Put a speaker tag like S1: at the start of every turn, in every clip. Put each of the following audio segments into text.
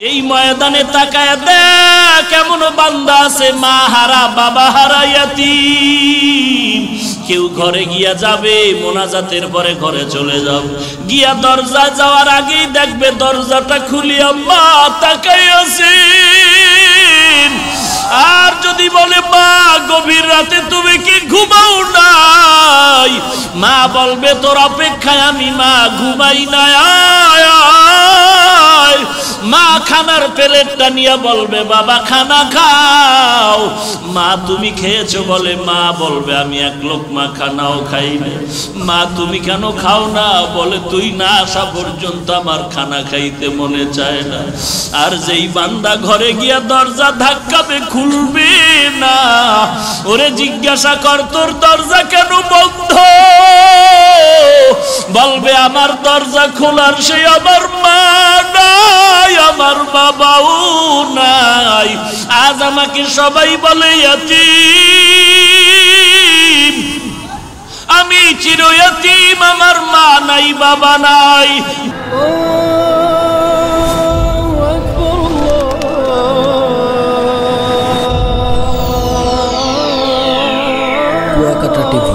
S1: এই ময়দানে তাকায় দেখ কেমন বান্দা আছে মা হারা বাবা হারা ইয়াতীম। কেউ ঘরে গিয়া যাবে মোনাজাতের পরে ঘরে চলে যাও, গিয়া দরজা যাওয়ার আগেই দেখবে দরজাটা খুলিয়া মা তাকাই আছে। আর যদি বলে মা গভীর রাতে তুমি কি ঘুমাও নাই, মা বলবে তোর অপেক্ষায় আমি মা ঘুমাই নাই। মা খানার প্লেটটা নিয়ে বলবে বাবা খানা খাও। মা তুমি খেয়েছো বলে মা বলবে আমি এক লোকমা খানাও খাইনি। মা তুমি কেন খাও না, বলে তুই না আসা পর্যন্ত আমার খানা খাইতে মনে চায় না। আর যেই বান্দা ঘরে গিয়া দরজা ধাক্কাবে খুলবে না, ওরে জিজ্ঞাসা কর তোর দরজা কেন বন্ধ, বলবে আমার দরজা খোলার সে আমার মা নাই, আমার বাবাও নাই। আজ আমাকে সবাই বলে ইয়াতীম, আমি চির ইয়াতীম, আমার মা নাই বাবা নাই।
S2: কুয়াকাটা টিভি,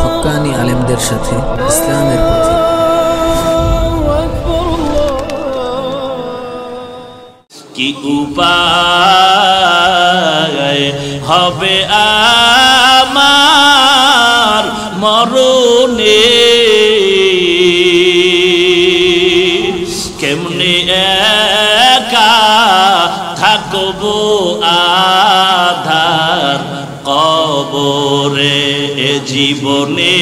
S2: হক্কানি আলেমদের সাথে ইসলামের পথে।
S1: কি উপায় হবে আমার মরণে, কেমনে একা থাকবো আধার কবরে, জীবনে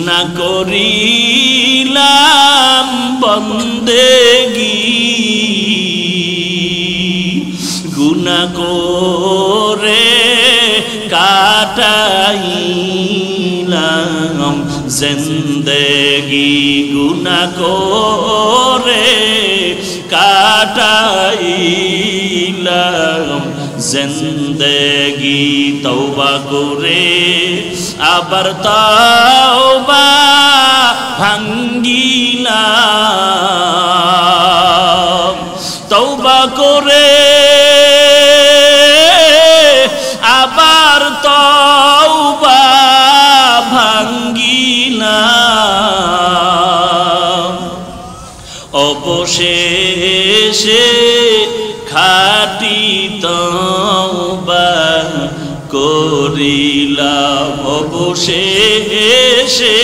S1: না করিলাম বন্দেগি, গুনাহ করে কাটাইলাম জিন্দেগি, গুনাহ করে কাটাইলাম জিন্দেগি। তওবা করে আবার তওবা ভাঙ্গিলাম, তওবা করে আবার তওবা ভাঙ্গিলাম। অবশেষে খাঁটি তওবা করিলাম, অবশেষে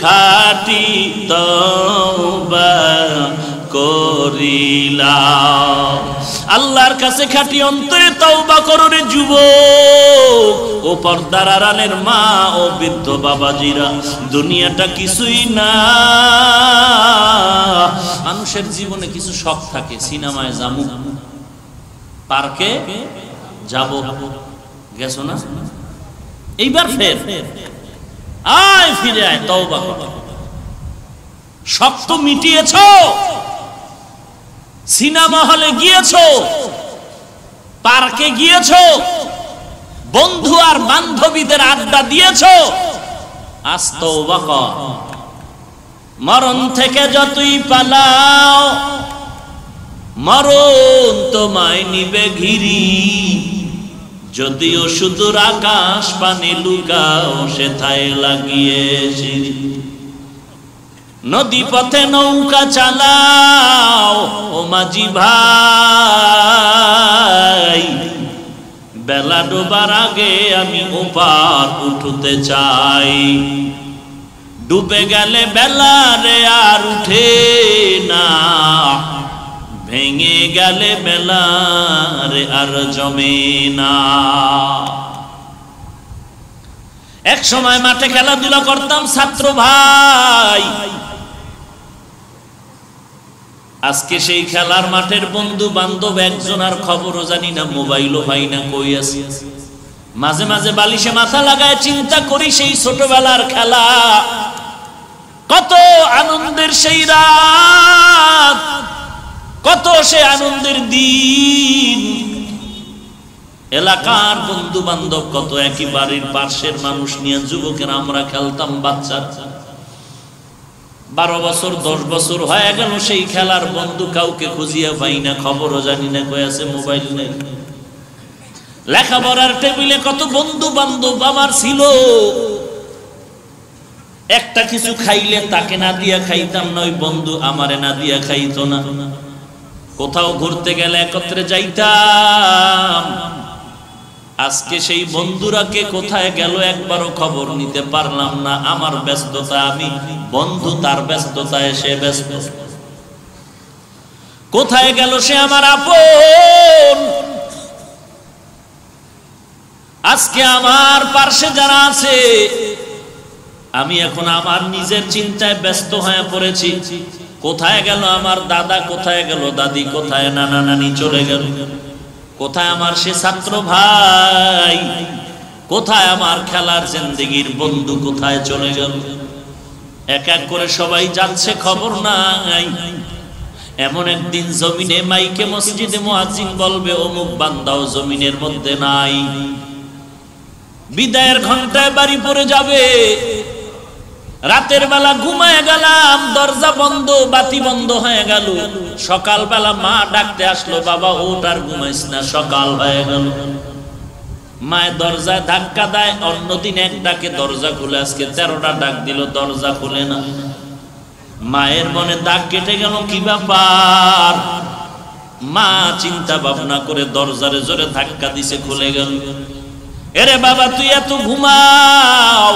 S1: খাঁটি তওবা করিলাম। আল্লাহর কাছে খাঁটি অন্তরে তওবা করো রে যুবক ও পর্দার আড়ালের মা ও বৃদ্ধ বাবাজিরা, দুনিয়াটা কিছুই না। মানুষের জীবনে কিছু শখ থাকে, সিনেমায় যাবো, পার্কে যাব, গেছো না, এইবার ফের আয় ফিরে আয় তওবা কর। শখ তো মিটিয়েছো, সিনেমা হলে গিয়েছো, পার্কে গিয়েছো, বন্ধু আর বান্ধবীদের আড্ডা দিয়েছো, আজ তওবা কর। মরণ থেকে যতই পালাও মরণ তোমায় নিবে ঘিরি, যদিও সুদূর আকাশ পানে লুকাও সেথায় লাগিয়ে সিঁড়ি। নদী পথে নৌকা চালাও ও মাঝি ভাই, বেলা ডোবার আগে আমি ওপার উঠতে চাই। ডুবে গেলে বেলা রে আর উঠে না, ভেঙে গেলে বেলা রে আর জমে না। এক সময় মাঠে খেলাধুলা করতাম ছাত্র ভাই, আজকে সেই খেলার মাঠের বন্ধু বান্ধব একজন আর খবরও জানি না, মোবাইলও পাই না, কই আছে। মাঝে মাঝে বালিশে মাথা লাগায় চিন্তা করি সেই ছোটবেলার খেলা, কত আনন্দের সেই রাত, কত সে আনন্দের দিন। এলাকার বন্ধু বান্ধব কত, একই বাড়ির পাশের মানুষ নিয়ে যুবকেরা আমরা খেলতাম, বাচ্চা 12 বছর 10 বছর হয়ে গেল সেই খেলার বন্ধু কাউকে খুঁজিয়া পাই না, খবরও জানি না কই আছে, মোবাইল নেই। লেখাপড়ার টেবিলে কত বন্ধু বান্ধব আমার ছিল, একটা কিছু খাইলে তাকে না দিয়া খাইতাম না, ওই বন্ধু আমারে না দিয়া খাইতো না। কোথাও ঘুরতে গেলে একত্রে যাইতাম, আজকে সেই বন্ধুরাকে কোথায় গেল একবারও খবর নিতে পারলাম না। আমার ব্যস্ততা আমি, বন্ধু তার ব্যস্ততায় সে ব্যস্ত। কোথায় গেল সে আমার আপন? আজকে আমার পার্শ্বে যারা আছে, আমি এখন আমার নিজের চিন্তায় ব্যস্ত হয়ে পড়েছি। কোথায় গেল আমার দাদা, কোথায় গেল দাদি, কোথায় নানা নানি চলে গেল, কোথায় আমার সে ছাত্র ভাই, কোথায় আমার খেলার জিন্দেগির বন্ধু, কোথায় চলে গেল? এক এক করে সবাই যাচ্ছে, খবর নাই। এমন একদিন জমিনে মাইকে মসজিদে মুয়াজ্জিন বলবে অমুক বান্দাও জমিনের মধ্যে নাই। বিদায়ের ঘন্টায় বাড়ি পড়ে যাবে। রাতের বেলা ঘুমায় গেলাম, দরজা বন্ধ, বাতি বন্ধ হয়ে গেল। সকালবেলা মা ডাকতে আসলো, বাবা ওঠ আর ঘুমাইস না, সকাল হয়ে গেল। মায়ের দরজায় ধাক্কা দেয়, অন্যদিন এক ডাকে দরজা খুলে, আজকে 13টা ডাক দিল, দরজা খুলে না। মায়ের মনে দাগ কেটে গেল, কি ব্যাপার? মা চিন্তা ভাবনা করে দরজারে জোরে ধাক্কা দিছে, খুলে গেল। এরে বাবা তুই এত ঘুমাও,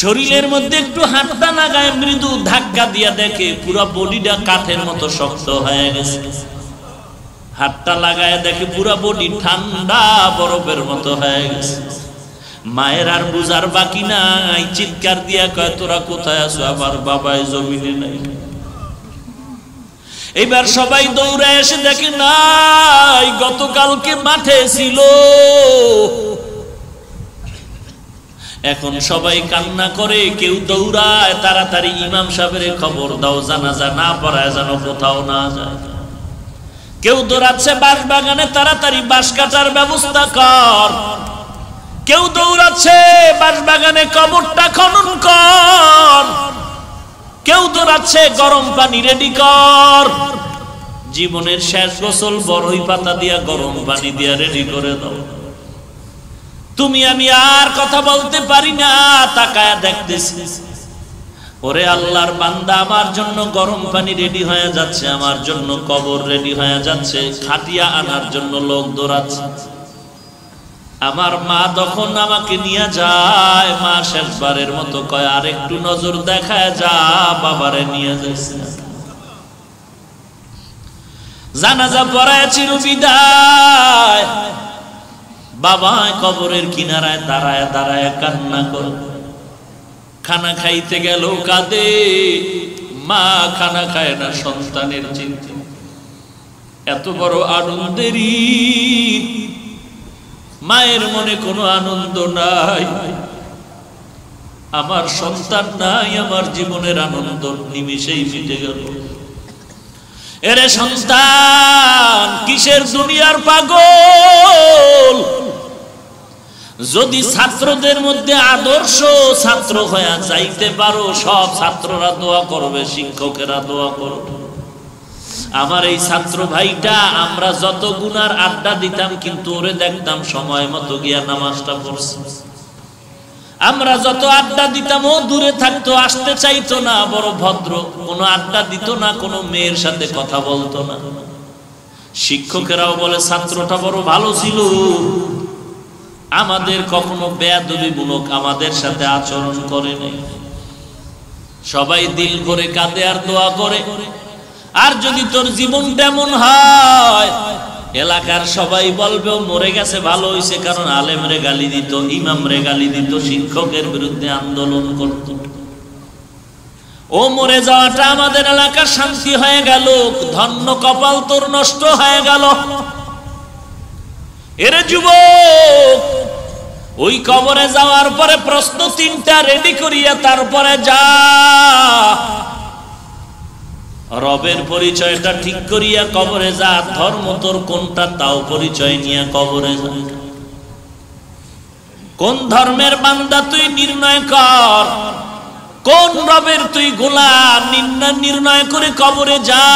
S1: শরীরের মধ্যে একটু হাতটা লাগায়, মৃদু ধাক্কা দিয়া দেখে পুরো বডিটা কাঠের মতো শক্ত হয়ে গেছে। হাতটা লাগায় দেখে পুরো বডি ঠান্ডা বরফের মতো হয়ে গেছে। মায়ের আর বুঝার বাকি নাই, চিৎকার দিয়া কয় তোরা কোথায় আছো? আমার বাবাই জমিনে নাই। এবার সবাই দৌড়ে এসে দেখে নাই, গতকালকে মাঠে ছিল। এখন সবাই কান্না করে, কেউ দৌড়ায়, তাড়াতাড়ি ইমাম সাহেবের খবর দাও, জানাজা না পড়ায় যেন কোথাও না যায়। কেউ দৌড়াচ্ছে বাঁশ বাগানে, তাড়াতাড়ি বাঁশ কাটার ব্যবস্থা কর। কেউ দৌড়াচ্ছে বাঁশ বাগানে, কবরটা খনন কর। কেউ দৌড়াচ্ছে গরম পানি রেডি কর। জীবনের শেষ গোসল বড়ই পাতা দিয়া গরম পানি দিয়া রেডি করে দাও। তুমি আমি আর কথা বলতে পারি না, তাকায়া দেখতেছি। ওরে আল্লাহর বান্দা, আমার জন্য গরম পানি রেডি হয়ে যাচ্ছে, আমার জন্য কবর রেডি হয়ে যাচ্ছে, খাটিয়া আনার জন্য লোক দৌড়াচ্ছে। আমার মা তখন আমাকে নিয়ে যায়, মা শেষবারের মতো কয় আর একটু নজর দেখায় যা, বাবারে নিয়ে যাচ্ছে। জানাজা পড়ায় চিরবিদায়। বাবা কবরের কিনারায় দাঁড়ায় দাঁড়ায় কান্না করে। খানা খাইতে গেল কাঁদে, মা খানা খায় না, সন্তানের চিন্তা। এত বড় আনন্দের ঈদ, মায়ের মনে কোনো আনন্দ নাই। আমার সন্তান নাই, আমার জীবনের আনন্দ নিমিষেই মিটে গেল। এরে সন্তান, কিসের দুনিয়ার পাগল? যদি ছাত্রদের মধ্যে আদর্শ ছাত্র হয়ে যাইতে পারো, সব ছাত্ররা দোয়া করবে, শিক্ষকেরা দোয়া করবে। আমার এই ছাত্র ভাইটা, আমরা যত গুনার আড্ডা দিতাম, কিন্তু ওরে দেখতাম সময় মতো গিয়া নামাজটা পড়ছে। আমরা যত আড্ডা দিতাম, ও দূরে থাকতো, আসতে চাইতো না, বড় ভদ্র, কোনো আড্ডা দিত না, কোনো মেয়ের সাথে কথা বলতো না। শিক্ষকেরাও বলে ছাত্রটা বড় ভালো ছিল, আমাদের কখনো বেয়াদবিমূলক আমাদের সাথে আচরণ করে নাই। সবাই দিল করে কাঁদে আর দোয়া করে। আর যদি তোর জীবনটা এমন হয়, এলাকার সবাই বলবে ও মরে গেছে, ভালো হয়েছে, কারণ আলেমরে গালি দিত, ইমামরে গালি দিত, শিক্ষকের বিরুদ্ধে আন্দোলন করত। ও মরে যাওয়াটা আমাদের এলাকার শান্তি হয়ে গেল, ধন্য কপাল তোর নষ্ট হয়ে গেল। এরে যুবক, ওই কবরে যাওয়ার পরে প্রশ্ন 3টা রেডি করিয়া তারপরে যা। রবের পরিচয়টা ঠিক করিয়া কবরে যা, ধর্ম তোর কোনটা তাও পরিচয় নিয়ে কবরে যা। কোন ধর্মের বান্দা তুই নির্ণয় কর, কোন রবের তুই গোলাম নির্ণয় করে কবরে যা।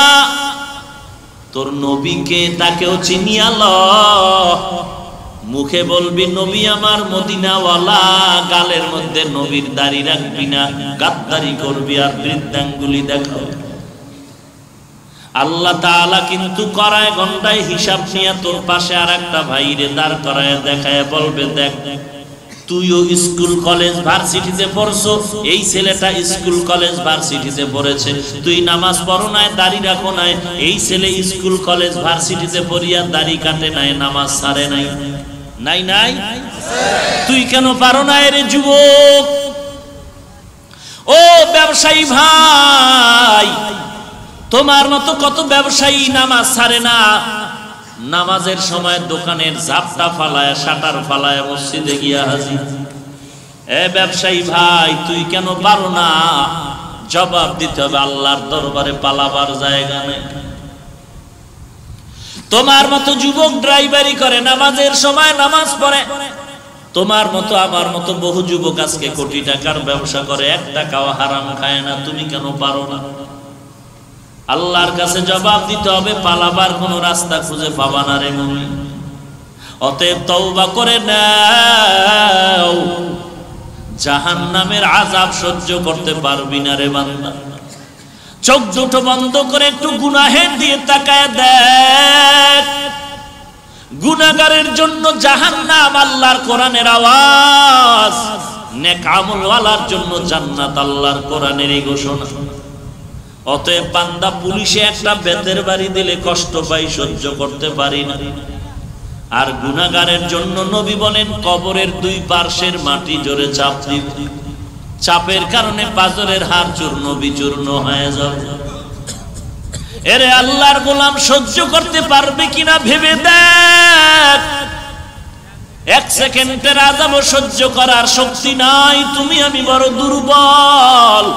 S1: তোর নবীকে তাকেও চিনিয়া ল। মুখে বলবি নবী আমার মদিনাওয়ালা, গালের মধ্যে নবীর দাড়ি রাখবি না, গাদ্দারি করবি আর বৃদ্ধাঙ্গুলি দেখাও। আল্লাহ তাআলা কিন্তু করায় গন্ডায় হিসাব নিয়ে তোর পাশে আর একটা ভাইরে দাঁড় করায় দেখায় বলবে, দেখ তুইও স্কুল কলেজ ভার্সিটিতে পড়ছো, এই ছেলেটা স্কুল কলেজ ভার্সিটিতে পড়েছে, তুই নামাজ পড়ো নাই, দাড়ি রাখো নাই, এই ছেলে স্কুল কলেজ ভার্সিটিতে পড়িয়া দাড়ি কাটে নাই, নামাজ ছাড়ে নাই। নাই নাই, তুই কেন পারো না রে যুবক? ও ব্যবসায়ী ভাই, তোমার মতো কত ব্যবসায়ী নামাজ ছাড়ে না, নামাজের সময় দোকানের ঝাপটা ফালায় শাটার ফালায় মসজিদে গিয়া হাজির। এ ব্যবসায়ী ভাই, তুই কেন পারো না? জবাব দিতে হবে, আল্লাহর দরবারে পালাবার জায়গা নেই। তোমার মতো যুবক ড্রাইভারি করে, নামাজের সময় নামাজ পড়ে। তোমার মতো আমার মতো বহু যুবক আজকে কোটি টাকার ব্যবসা করে, এক টাকাও হারাম খায় না, তুমি কেন পারো না? আল্লাহর কাছে জবাব দিতে হবে, পালাবার কোন রাস্তা খুঁজে পাবা না রে মুমিন। অতএব তওবা করে নাও, জাহান্নামের আযাব সহ্য করতে পারবি না রে বান্দা। চোখ দুটো বন্ধ করে একটু গুনাহের দিয়ে তাকায় দেখ। গুনাহগারের জন্য জাহান্নাম আল্লাহর কোরআনের আওয়াজ, নেক আমলওয়ালার জন্য জান্নাত আল্লাহর কোরআনেরই ঘোষণা। অতএব বান্দা, পুলিশে একটা বেতের বাড়ি দিলে কষ্ট পাই, সহ্য করতে পারি না। আর গুনাহগারের জন্য নবী বলেন কবরের দুই পার্শ্বের মাটি জোরে চাপ দিবে, চাপের কারণে পাজরের হাড় চূর্ণ বিচূর্ণ হয়ে যাবে। এরে আল্লাহর গোলাম, সহ্য করতে পারবে কিনা ভেবে দেখ। এক সেকেন্ডের আযাব সহ্য করার শক্তি নাই, তুমি আমি বড় দুর্বল।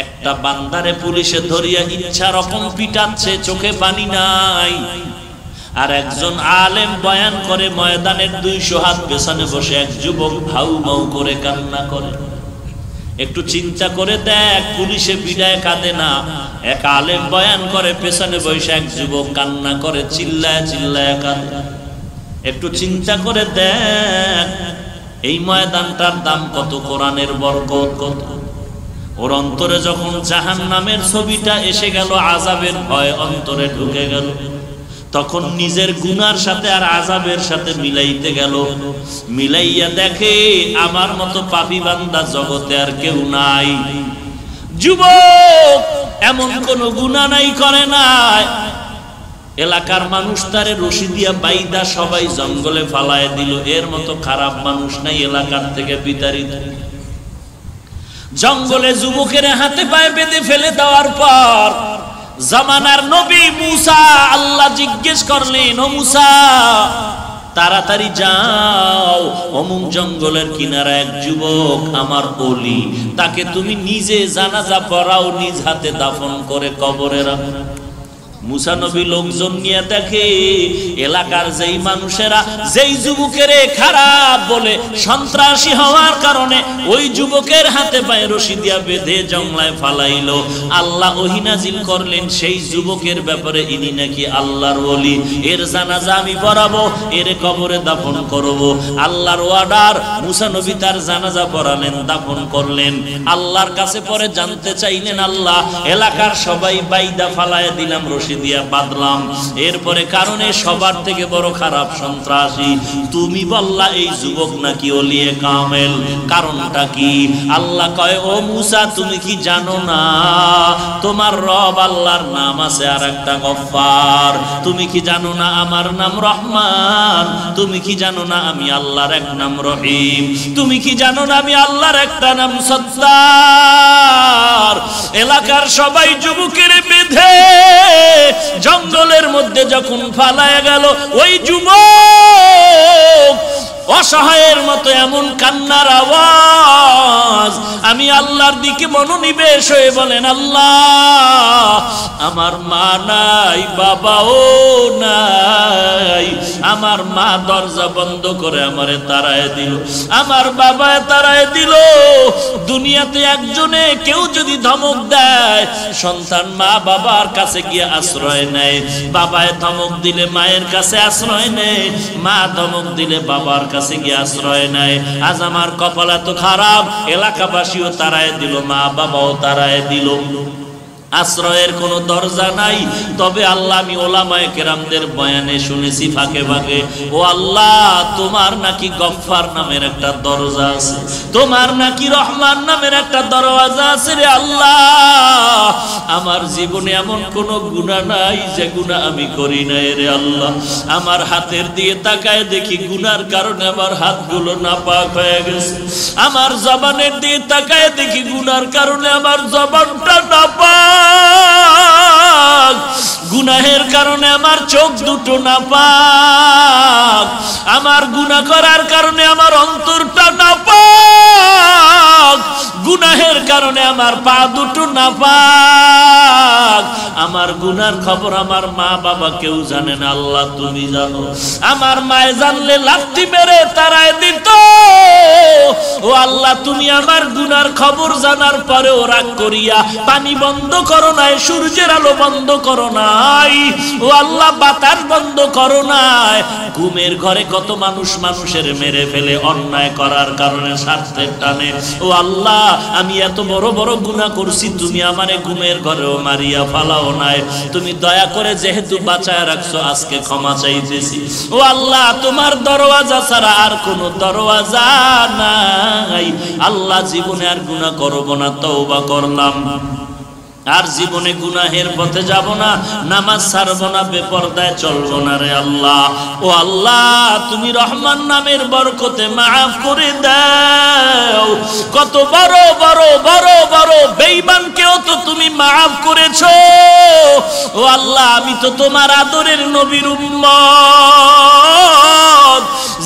S1: একটা বান্দারে পুলিশে ধরিয়া ইচ্ছা রকম পিটাচ্ছে, চোখে পানি নাই। আর একজন আলেম বয়ান করে, ময়দানের 200 হাত পেছনে বসে এক যুবক হাউ মাউ করে কান্না করে। একটু চিন্তা করে দেখ, পুলিশে বিদায় কাঁদে না, এক আলেম বয়ান করে, পেছনে বসে এক যুবক কান্না করে, চিল্লায় চিল্লায় কাঁদে। একটু চিন্তা করে দেখ, এই ময়দানটার দাম কত, কোরআনের বরকত কত। ওর অন্তরে যখন জাহান্নামের ছবিটা এসে গেল, আযাবের ভয় অন্তরে ঢুকে গেল, তখন নিজের গুনার সাথে আর আযাবের সাথে মিলাইতে গেল। মিলাইয়া দেখে আমার মতো পাপী বান্দা জগতে আর কেউ নাই। যুবক এমন কোন গুনাহ নাই করে নাই, এলাকার মানুষ তারে রশি দিয়া বাইদা সবাই জঙ্গলে ফালায় দিল, এর মতো খারাপ মানুষ নাই এলাকার থেকে বিতাড়িত। জঙ্গলে যুবকের হাতে পায়ে বেঁধে ফেলে দেওয়ার পর জামানার নবী মুসা, আল্লাহ জিজ্ঞেস করলেন, ও মুসা তাড়াতাড়ি যাও, অমুক জঙ্গলের কিনারা এক যুবক আমার ওলি, তাকে তুমি নিজে জানাজা পড়াও, নিজ হাতে দাফন করে কবরে রাখো। মুসা নবী লোকজন নিয়ে দেখে এলাকার যেই মানুষেরা যেই যুবকের খারাপ বলে সন্ত্রাসী হওয়ার কারণে ওই যুবকের হাতে পায়ে রশি দিয়া বেঁধে জংলায় ফালাইলো, আল্লাহ ওহী নাজিল করলেন সেই যুবকের ব্যাপারে, ইনি নাকি আল্লাহর ওলি, এর জানাজা আমি পড়াবো, এর কবরে দাফন করব। আল্লাহর অর্ডার, মুসা নবী তার জানাজা পড়ালেন, দাফন করলেন। আল্লাহর কাছে পরে জানতে চাইলেন, আল্লাহ এলাকার সবাই বাইদা ফালায় দিলাম, রশি দিয়া বাঁধলাম, এরপরে কারণে সবার থেকে বড় খারাপ সন্ত্রাসী, তুমি বললা এই যুবক নাকি ওলিয়ে কামেল, কারণটা কি? আল্লাহ কয়, ও মুসা তুমি কি জানো না তোমার রব আল্লাহর নাম আছে আর একটা গফফার? তুমি কি জানো না আমার নাম রহমান? তুমি কি জানো না আমি আল্লাহর এক নাম রহিম? তুমি কি জানো না আমি আল্লাহর একটা নাম সত্তার? এলাকার সবাই যুবকের বেঁধে জঙ্গলের মধ্যে যখন ফালায় গেল, ওই যুবক অসহায়ের মতো এমন কান্নার আওয়াজ। আমি আল্লাহর দিকে মনোনিবেশ হয়ে বলেন, আল্লাহ আমার মা নাই, বাবাও নাই, আমার মা দরজা বন্ধ করে আমারে তাড়ায় দিল, আমার বাবা তাড়ায় দিল। দুনিয়াতে একজনে কেউ যদি ধমক দেয়, সন্তান মা বাবার কাছে গিয়ে আশ্রয় নেয়, বাবায় ধমক দিলে মায়ের কাছে আশ্রয় নেয়, মা ধমক দিলে বাবার কাছে গিয়ে আশ্রয় নেয়। আজ আমার কপাল এত খারাপ, এলাকাবাসীও তাড়ায় দিল, মা বাবাও তাড়ায় দিল, আশ্রয়ের কোনো দরজা নাই। তবে আল্লাহ আমি ওলামায়ে কেরামদের বয়ানে শুনেছি ফাঁকে ফাঁকে, ও আল্লাহ তোমার নাকি গফফার নামের একটা দরজা আছে, তোমার নাকি রহমান নামের একটা দরওয়াজা আছে রে আল্লাহ। আমার জীবনে এমন কোনো গুনাহ নাই যে গুনাহ আমি করি নাই রে আল্লাহ। আমার হাতের দিয়ে তাকায় দেখি গুনার কারণে আমার হাতগুলো নাপাক হয়ে গেছে, আমার জবানের দিয়ে তাকায় দেখি গুনার কারণে আমার জবানটা নাপাক, গুনাহের কারণে আমার চোখ দুটো নাপাক, আমার গুনাহ করার কারণে আমার অন্তরটা নাপাক, গুনাহের কারণে আমার পা দুটো নাপাক। আমার গুনার খবর আমার মা বাবা কেউ জানে না, আল্লাহ তুমি জানো। আমার মায়ে জানলে লাথি মেরে তাড়ায় দিত। ও আল্লাহ তুমি আমার গুনার খবর জানার পরেও রাগ করিয়া পানি বন্ধ করো নাই, সূর্যের আলো বন্ধ করো নাই, ও আল্লাহ বাতাস বন্ধ করো নাই। ঘুমের ঘরে কত মানুষ মানুষের মেরে ফেলে অন্যায় করার কারণে, স্বার্থের টানে। ও আল্লাহ আমি এত বড় বড় গুনাহ করছি, তুমি আমারে ঘুমের ঘরেও মারিয়া ফালাও নাই, তুমি দয়া করে যেহেতু বাঁচায় রাখছো আজকে ক্ষমা চাইতেছি। ও আল্লাহ তোমার দরওয়াজা ছাড়া আর কোনো দরওয়াজা নাই। আল্লাহ জীবনে আর গুনাহ করব না, তওবা করলাম, আর জীবনে গুনাহের পথে যাব না, নামাজ ছাড়বো না, বেপরদায় চলবো না রে আল্লাহ। ও আল্লাহ তুমি রহমান নামের বরকতে মাফ করে দাও। কত বড় বড় বড় বড় বেঈমানকেও তো তুমি মাফ করেছো। ও আল্লাহ আমি তো তোমার আদরের নবীর উম্মত,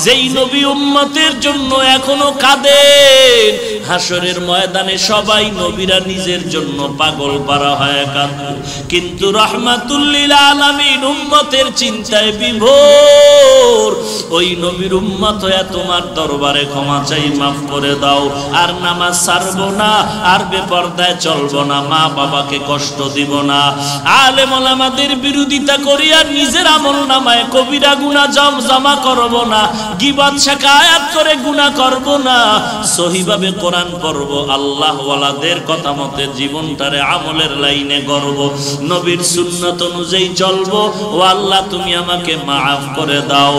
S1: যেই নবী উম্মতের জন্য এখনো কাঁদেন। হাসরের ময়দানে সবাই নবীরা নিজের জন্য পাগল পারা হয় কাঁদে, কিন্তু রাহমাতুল লিল আলামিন উম্মতের চিন্তায় বিভোর। ওই নবীর উম্মত হয়ে তোমার দরবারে ক্ষমা চাই, মাফ করে দাও। আর নামাজ ছাড়বো না, আর বেপরদায় চলবো না, মা বাবাকে কষ্ট দিব না, আলেম ওলামাদের বিরোধিতা করিয়া নিজের আমলনামায় কবিরা গুনাহ জমা করব না, গীবত শিকায়াত করে গুনাহ করব না, সহিভাবে কোরআন পড়ব, আল্লাহ ওয়ালাদের কথা মতে জীবনটারে আমলের লাইনে গড়ব, নবীর সুন্নাত অনুযায়ী চলবো। ও আল্লাহ তুমি আমাকে মাফ করে দাও।